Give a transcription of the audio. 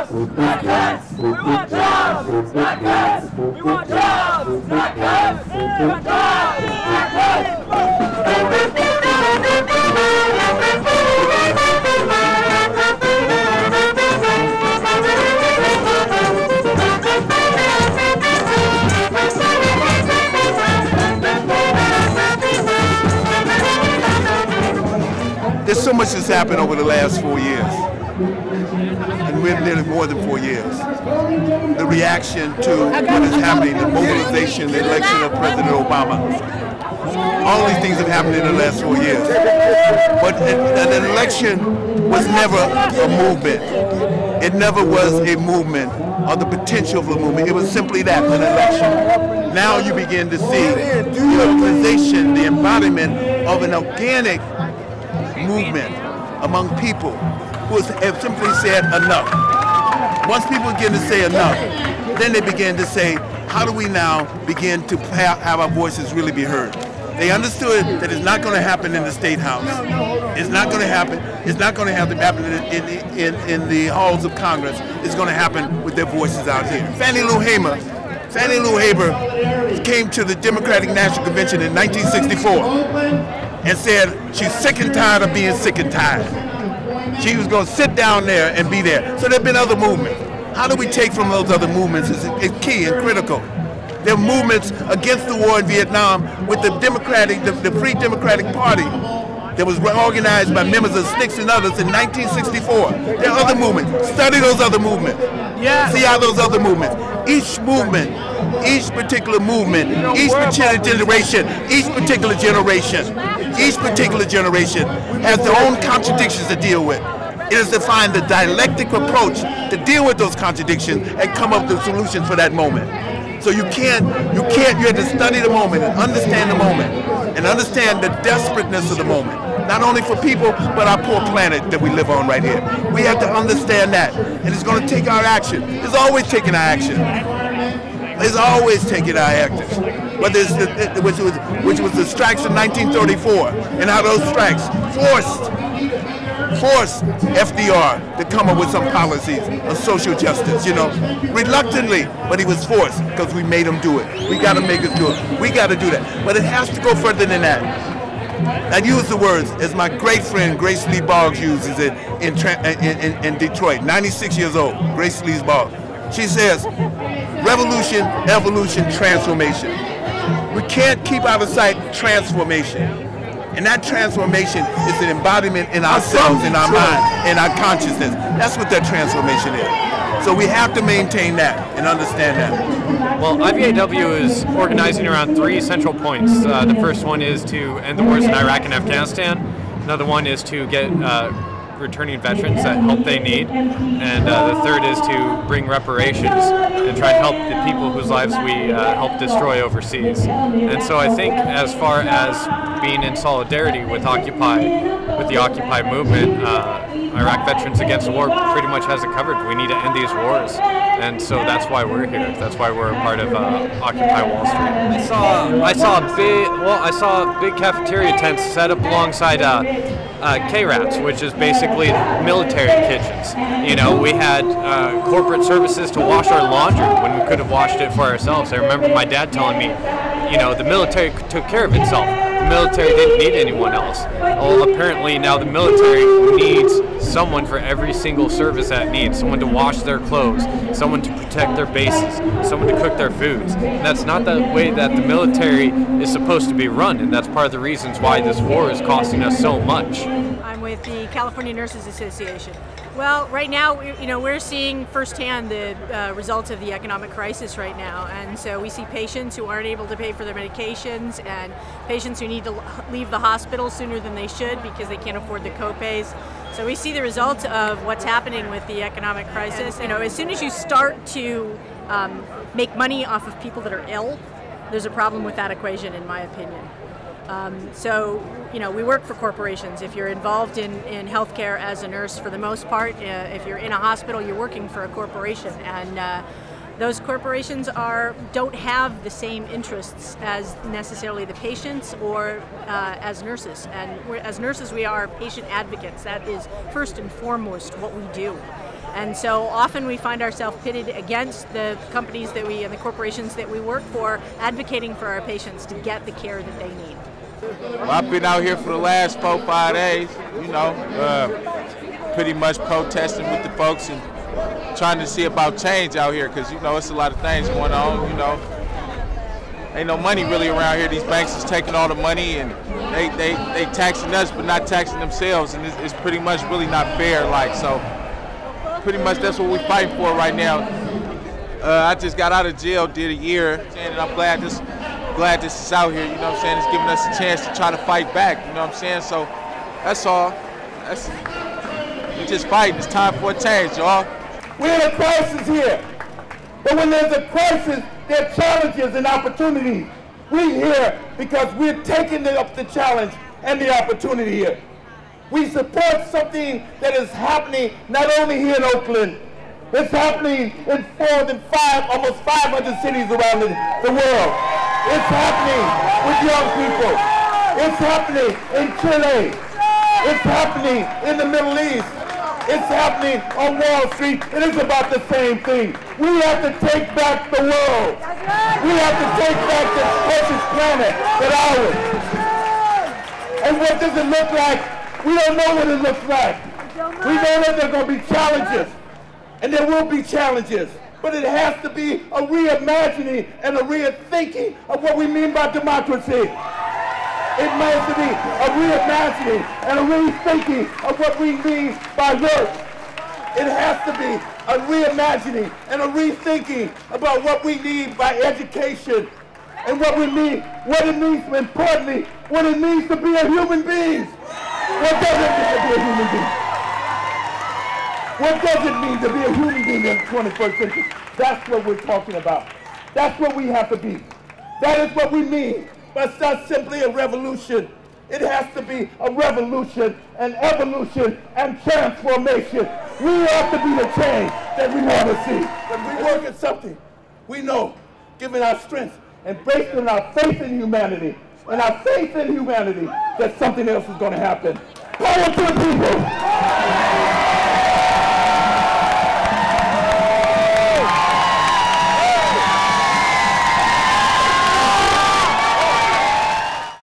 jobs, not cuts. We want jobs, not cuts. We want jobs, not cuts. We want jobs, not cuts. There's so much that's happened over the last 4 years, and we're nearly more than 4 years. The reaction to what is happening, the mobilization, the election of President Obama. All these things have happened in the last 4 years. But an election was never a movement. It never was a movement or the potential of a movement. It was simply that, an election. Now you begin to see the organization, the embodiment of an organic movement among people who have simply said enough. Once people begin to say enough, then they begin to say, how do we now begin to have our voices really be heard? They understood that it's not going to happen in the State House. It's not going to happen. It's not going to happen in the halls of Congress. It's going to happen with their voices out here. Fannie Lou Hamer came to the Democratic National Convention in 1964. And said she's sick and tired of being sick and tired. She was going to sit down there and be there. So there have been other movements. How do we take from those other movements is key and critical. There are movements against the war in Vietnam with the Free Democratic Party that was organized by members of SNCC and others in 1964. There are other movements. Study those other movements. Yeah. See how those other movements. Each movement, each particular movement, each particular generation has their own contradictions to deal with. It is to find the dialectic approach to deal with those contradictions and come up with solutions for that moment. So you have to study the moment and understand the moment and understand the desperateness of the moment. Not only for people, but our poor planet that we live on right here. We have to understand that, and it's going to take our action. It's always taking our action. It's always taking our actions. But which was the strikes in 1934, and how those strikes forced FDR to come up with some policies of social justice, reluctantly, but he was forced because we made him do it. We got to make us do it. We got to do that. But it has to go further than that. I use the words as my great friend Grace Lee Boggs uses it in Detroit, 96 years old, Grace Lee Boggs. She says, revolution, evolution, transformation. We can't keep out of sight transformation. And that transformation is an embodiment in ourselves, in our mind, in our consciousness. That's what that transformation is. So we have to maintain that and understand that. Well, IVAW is organizing around 3 central points. The first one is to end the wars in Iraq and Afghanistan. Another one is to get returning veterans that help they need. And the third is to bring reparations and try to help the people whose lives we helped destroy overseas. And so I think as far as being in solidarity with the Occupy movement, Iraq Veterans Against the War pretty much has it covered. We need to end these wars. And so that's why we're here. That's why we're a part of Occupy Wall Street. I saw big cafeteria tents set up alongside KRATs, which is basically military kitchens. We had corporate services to wash our laundry when we could have washed it for ourselves. I remember my dad telling me, the military took care of itself. The military didn't need anyone else. Well, apparently now the military needs someone for every single service that it needs. Someone to wash their clothes, someone to protect their bases, someone to cook their foods. And that's not the way that the military is supposed to be run, and that's part of the reasons why this war is costing us so much. I'm with the California Nurses Association. Well, right now, we're seeing firsthand the results of the economic crisis right now, and so we see patients who aren't able to pay for their medications, and patients who need to leave the hospital sooner than they should because they can't afford the co-pays. So we see the results of what's happening with the economic crisis. As soon as you start to make money off of people that are ill, there's a problem with that equation, in my opinion. We work for corporations. If you're involved in healthcare as a nurse, for the most part, if you're in a hospital, you're working for a corporation, and those corporations don't have the same interests as necessarily the patients or as nurses. And as nurses, we are patient advocates. That is first and foremost what we do. And so often we find ourselves pitted against the companies that and the corporations that we work for, advocating for our patients to get the care that they need. Well, I've been out here for the last 4-5 days, you know, pretty much protesting with the folks and trying to see about change out here, because, you know, it's a lot of things going on, you know. Ain't no money really around here. These banks is taking all the money, and they taxing us but not taxing themselves, and it's pretty much really not fair. Like, so pretty much that's what we're fighting for right now. I just got out of jail, did a year, and I'm glad this is out here, you know what I'm saying? It's giving us a chance to try to fight back, you know what I'm saying? So that's all. We're just fighting. It's time for a change, y'all. We're in a crisis here. But when there's a crisis, there are challenges and opportunities. We're here because we're taking up the challenge and the opportunity here. We support something that is happening not only here in Oakland, it's happening in almost 500 cities around the world. It's happening with young people. It's happening in Chile. It's happening in the Middle East. It's happening on Wall Street. It is about the same thing. We have to take back the world. We have to take back this precious planet that ours. And what does it look like? We don't know what it looks like. We know that there are going to be challenges. And there will be challenges. But it has to be a reimagining and a rethinking of what we mean by democracy. It has to be a reimagining and a rethinking of what we mean by work. It has to be a reimagining and a rethinking about what we need by education and what we need, what it means, importantly, what it means to be a human being. What does it mean to be a human being? What does it mean to be a human being in the 21st century? That's what we're talking about. That's what we have to be. That is what we mean. But it's not simply a revolution. It has to be a revolution, an evolution, and transformation. We have to be the change that we want to see. When we work at something, we know, given our strength and based on our faith in humanity, that something else is going to happen. Power to the people.